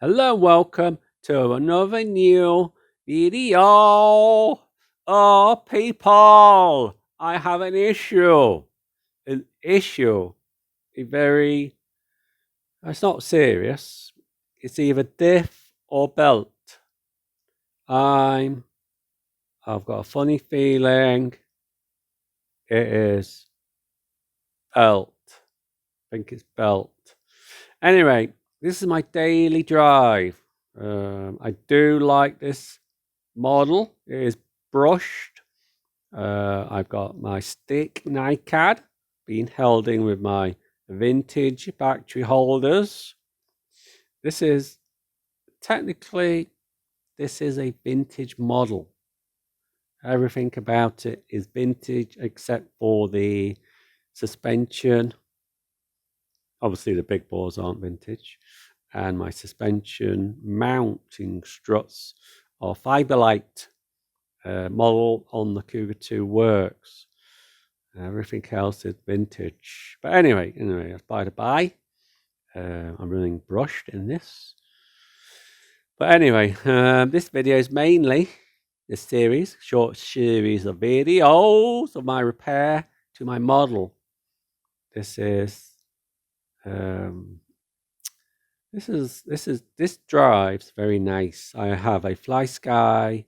Hello, welcome to another new video. Oh, people, I have an issue. An issue. A very, it's not serious. It's either diff or belt. I've got a funny feeling it is belt. I think it's belt. Anyway, this is my daily drive. I do like this model. It is brushed. I've got my stick NiCad being held in with my vintage battery holders. This is technically this is a vintage model. Everything about it is vintage except for the suspension. Obviously the big bores aren't vintage. And my suspension mounting struts are Fiberlight model on the Cougar 2 works. Everything else is vintage. But anyway, by the by, I'm running brushed in this. But anyway, this video is mainly this short series of videos of my repair to my model. This drives very nice. I have a FlySky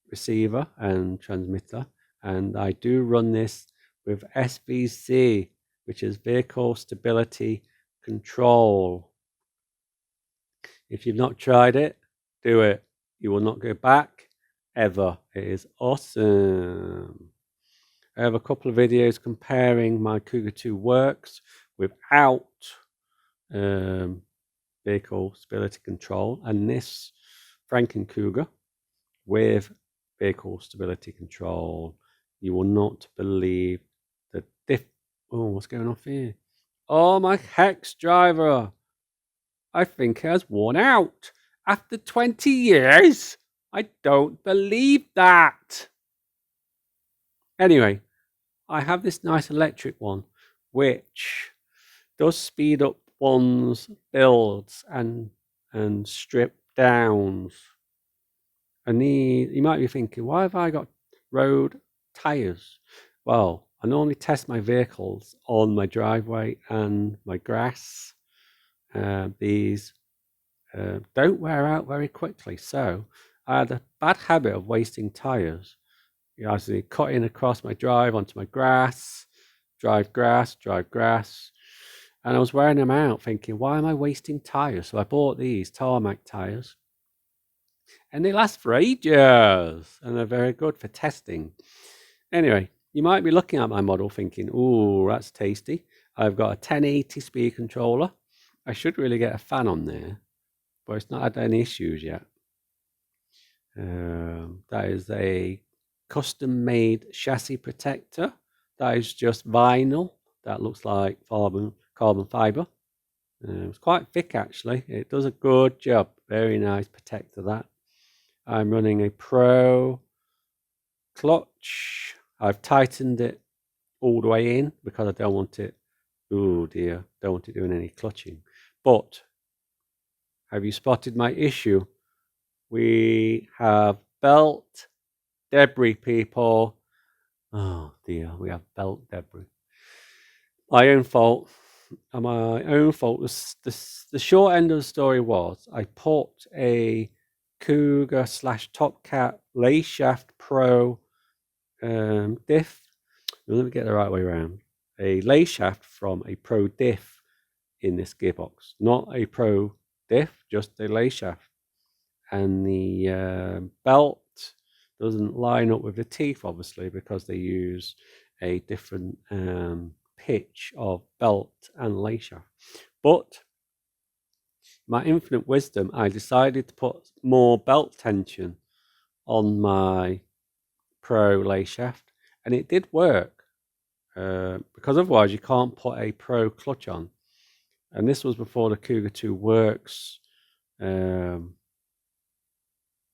receiver and transmitter, and I do run this with SVC, which is Vehicle Stability Control. If you've not tried it, do it. You will not go back ever. It is awesome. I have a couple of videos comparing my Cougar 2 works without Vehicle Stability Control and this Fran-ken Cougar with Vehicle Stability Control. You will not believe the what's going on here? Oh, my hex driver. I think it has worn out after 20 years. I don't believe that. Anyway, I have this nice electric one, which does speed up one's builds and strip downs. And you might be thinking, why have I got road tires? Well, I normally test my vehicles on my driveway and my grass. These don't wear out very quickly. So I had a bad habit of wasting tires. I was cutting across my drive onto my grass, drive grass. And I was wearing them out thinking, why am I wasting tires? So I bought these tarmac tires. And they last for ages. And they're very good for testing. Anyway, you might be looking at my model thinking, ooh, that's tasty. I've got a 1080 speed controller. I should really get a fan on there, but it's not had any issues yet. That is a custom-made chassis protector. That is just vinyl. That looks like carbon fiber. It's quite thick, actually. It does a good job. Very nice protector, that. I'm running a Pro clutch. I've tightened it all the way in because I don't want it, oh dear, don't want it doing any clutching. But have you spotted my issue? We have belt debris, people. Oh dear, we have belt debris. My own fault. The short end of the story was I put a Cougar / Top Cat Lace Shaft Pro diff. Let me get the right way around. A lace shaft from a Pro diff in this gearbox, not a Pro diff, just a lace shaft. And the belt doesn't line up with the teeth, obviously, because they use a different pitch of belt and lace shaft. But my infinite wisdom, I decided to put more belt tension on my Pro lace shaft, and it did work. Because otherwise you can't put a Pro clutch on. And this was before the Cougar 2 Works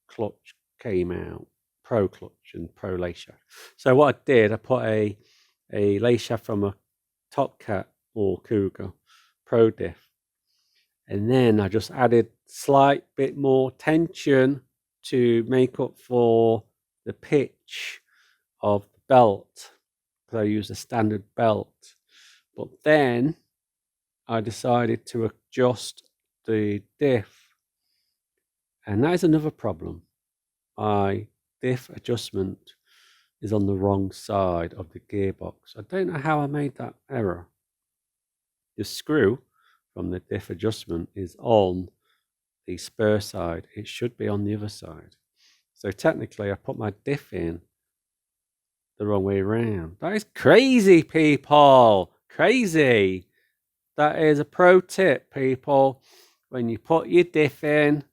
clutch came out, Pro clutch and Pro lace shaft. So what I did, I put a lace shaft from a Top Cat or Cougar Pro diff, And then I just added slight bit more tension to make up for the pitch of the belt, because I used a standard belt. But then I decided to adjust the diff, and that is another problem. My diff adjustment is on the wrong side of the gearbox. I don't know how I made that error. The screw from the diff adjustment is on the spur side. It should be on the other side. So technically I put my diff in the wrong way around. That is crazy, people. Crazy. That is a pro tip, people. When you put your diff in,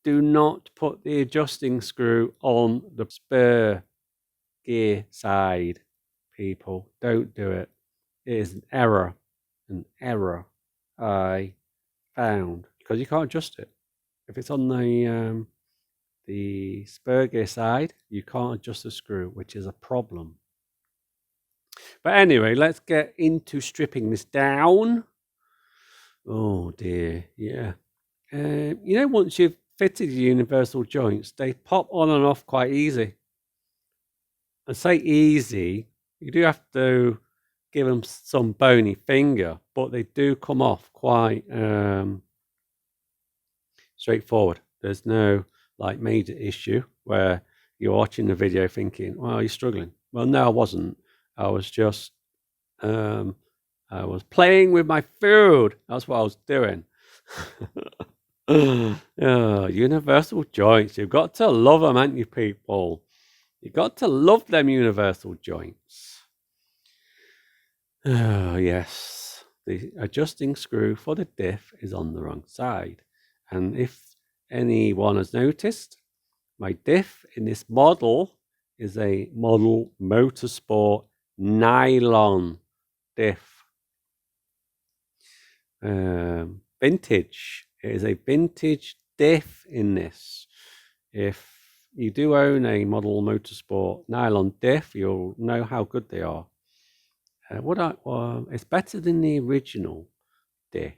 do not put the adjusting screw on the spur gear side, people. Don't do it. It is an error I found, because you can't adjust it. If it's on the spur gear side, you can't adjust the screw, which is a problem. But anyway, let's get into stripping this down. Oh dear, yeah. You know, once you've fitted your universal joints, they pop on and off quite easy. I say easy, you do have to give them some bony finger, but they do come off quite straightforward. There's no like major issue where you're watching the video thinking, well, you're struggling. Well, no, I wasn't. I was just I was playing with my food. That's what I was doing. Oh, universal joints. You've got to love them, haven't you, people? You've got to love them universal joints. Oh, yes. The adjusting screw for the diff is on the wrong side. And if anyone has noticed, my diff in this model is a model motorsport nylon diff. Vintage. It is a vintage diff in this. If you do own a model motorsport nylon diff, you'll know how good they are. It's better than the original diff.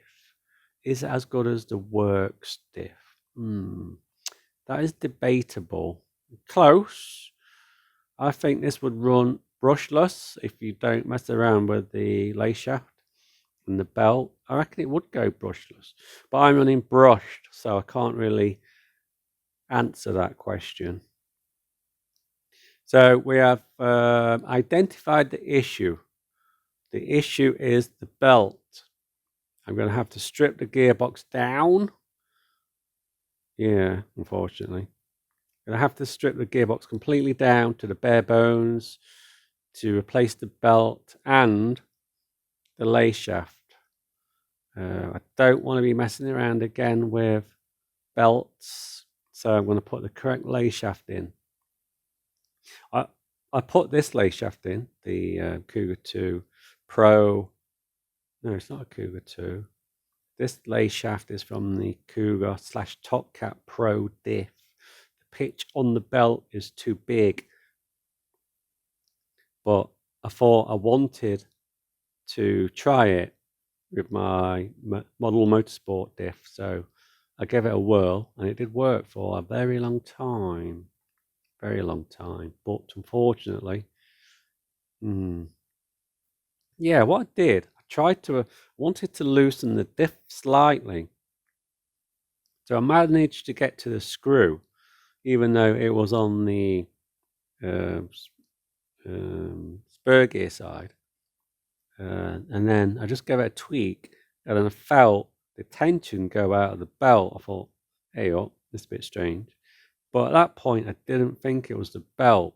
Is it as good as the works diff? That is debatable. Close. I think this would run brushless if you don't mess around with the lace shaft and the belt. I reckon it would go brushless, but I'm running brushed, so I can't really answer that question. So we have identified the issue. The issue is the belt. I'm going to have to strip the gearbox down. Yeah, unfortunately. I'm going to have to strip the gearbox completely down to the bare bones to replace the belt and the lace shaft. I don't want to be messing around again with belts, so I'm going to put the correct lace shaft in. I put this lace shaft in, the Cougar 2 Pro. No, it's not a Cougar 2. This lace shaft is from the Cougar / Top Cat Pro diff. The pitch on the belt is too big, but I thought I wanted to try it with my model motorsport diff, so I gave it a whirl, and it did work for a very long time. Very long time, but unfortunately, yeah, what I did, wanted to loosen the diff slightly. So I managed to get to the screw, even though it was on the spur gear side. And then I just gave it a tweak, and then I felt the tension go out of the belt. I thought, hey, this is a bit strange. But at that point, I didn't think it was the belt.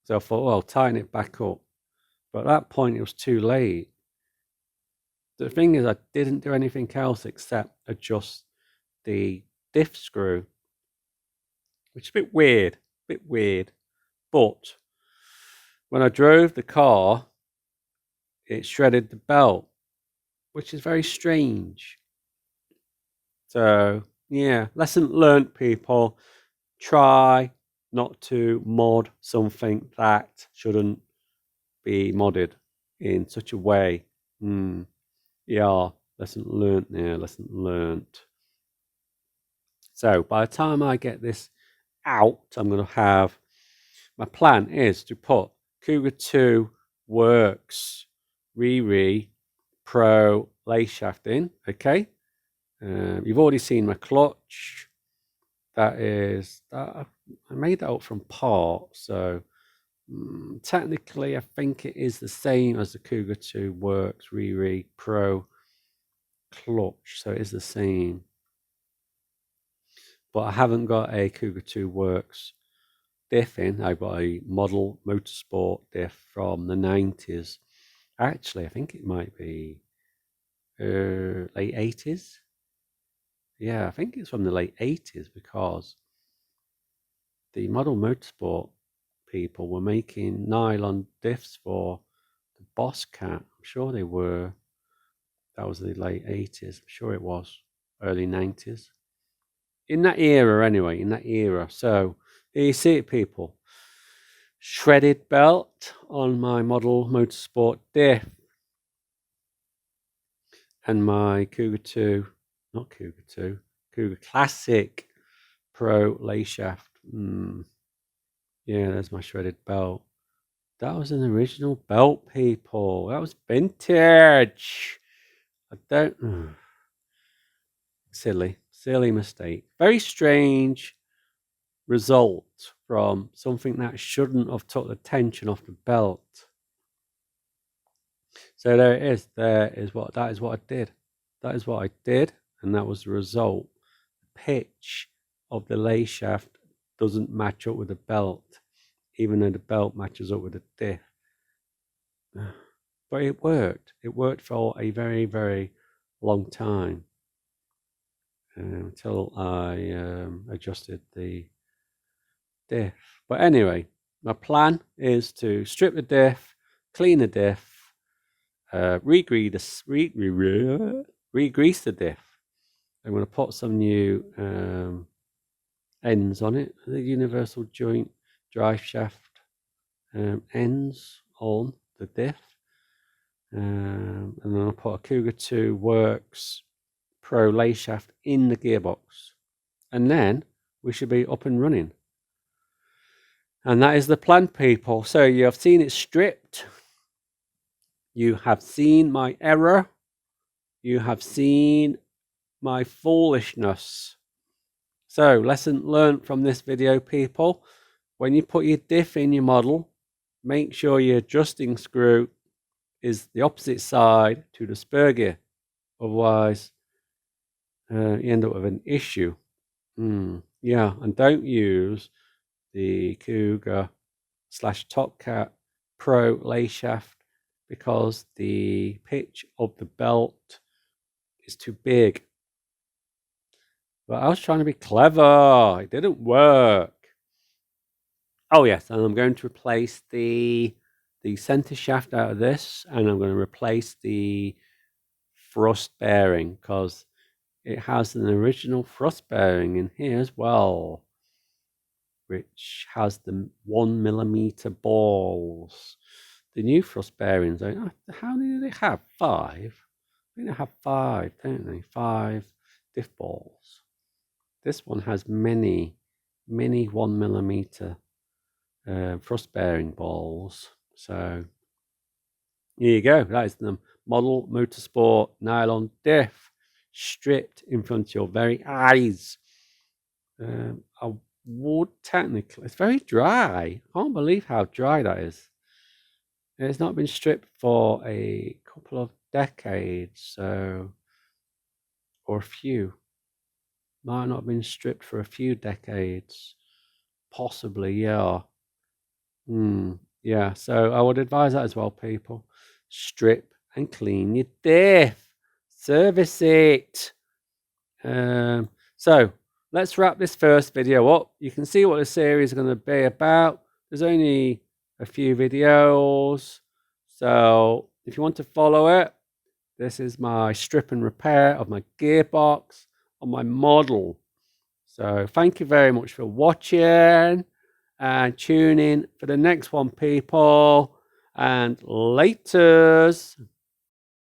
So I thought, well, I'll tighten it back up. But at that point, it was too late. The thing is, I didn't do anything else except adjust the diff screw, which is a bit weird. But when I drove the car, it shredded the belt, which is very strange. So, yeah, lesson learned, people. Try not to mod something that shouldn't be modded in such a way. Yeah, Lesson learnt there, lesson learnt. So by the time I get this out, I'm going to have, my plan is to put Cougar 2 Works Pro lay shaft in, okay? You've already seen my clutch. That is, I made that up from parts, so technically I think it is the same as the Cougar 2 Works Pro clutch, so it is the same. But I haven't got a Cougar 2 Works diff in. I've got a model motorsport diff from the 90s. Actually, I think it might be late 80s. Yeah, I think it's from the late 80s because the model motorsport people were making nylon diffs for the Boss Cat. I'm sure they were. That was the late 80s. I'm sure it was early 90s. In that era, anyway, in that era. So here you see it, people. Shredded belt on my model motorsport diff. And my Cougar 2, not Cougar 2, Cougar Classic Pro lay shaft. Yeah, there's my shredded belt. That was an original belt, people. That was vintage. I don't... Silly mistake. Very strange result from something that shouldn't have took the tension off the belt. So there it is. That is what I did. That is what I did, and that was the result. The pitch of the lay shaft doesn't match up with the belt, even though the belt matches up with the diff. But it worked. It worked for a very, very long time until I adjusted the diff. But anyway, my plan is to strip the diff, clean the diff, re-grease the diff. I'm going to put some new ends on it, the universal joint drive shaft ends on the diff. And then I'll put a Cougar 2 Works Pro lay shaft in the gearbox. And then we should be up and running. And that is the plan, people. So you have seen it stripped. You have seen my error. You have seen my foolishness. So, lesson learned from this video, people. When you put your diff in your model, make sure your adjusting screw is the opposite side to the spur gear. Otherwise, you end up with an issue. Yeah, and don't use the Cougar /Topcat Pro lay shaft because the pitch of the belt is too big. But I was trying to be clever. It didn't work. Oh yes, and I'm going to replace the center shaft out of this, and I'm going to replace the thrust bearing because it has an original thrust bearing in here as well, which has the 1mm balls. The new thrust bearings, how many do they have? 5? I think they have 5, don't they? 5 diff balls. This one has many 1mm thrust bearing balls. So here you go. That is the model motorsport nylon diff stripped in front of your very eyes. I would technically, it's very dry. I can't believe how dry that is. It's not been stripped for a couple of decades, so, or a few. Might not have been stripped for a few decades. Possibly, yeah. Yeah, so I would advise that as well, people. Strip and clean your diff. Service it. So let's wrap this first video up. You can see what the series is going to be about. There's only a few videos. So if you want to follow it, this is my strip and repair of my gearbox on my model. So thank you very much for watching. And tune in for the next one, people. And laters.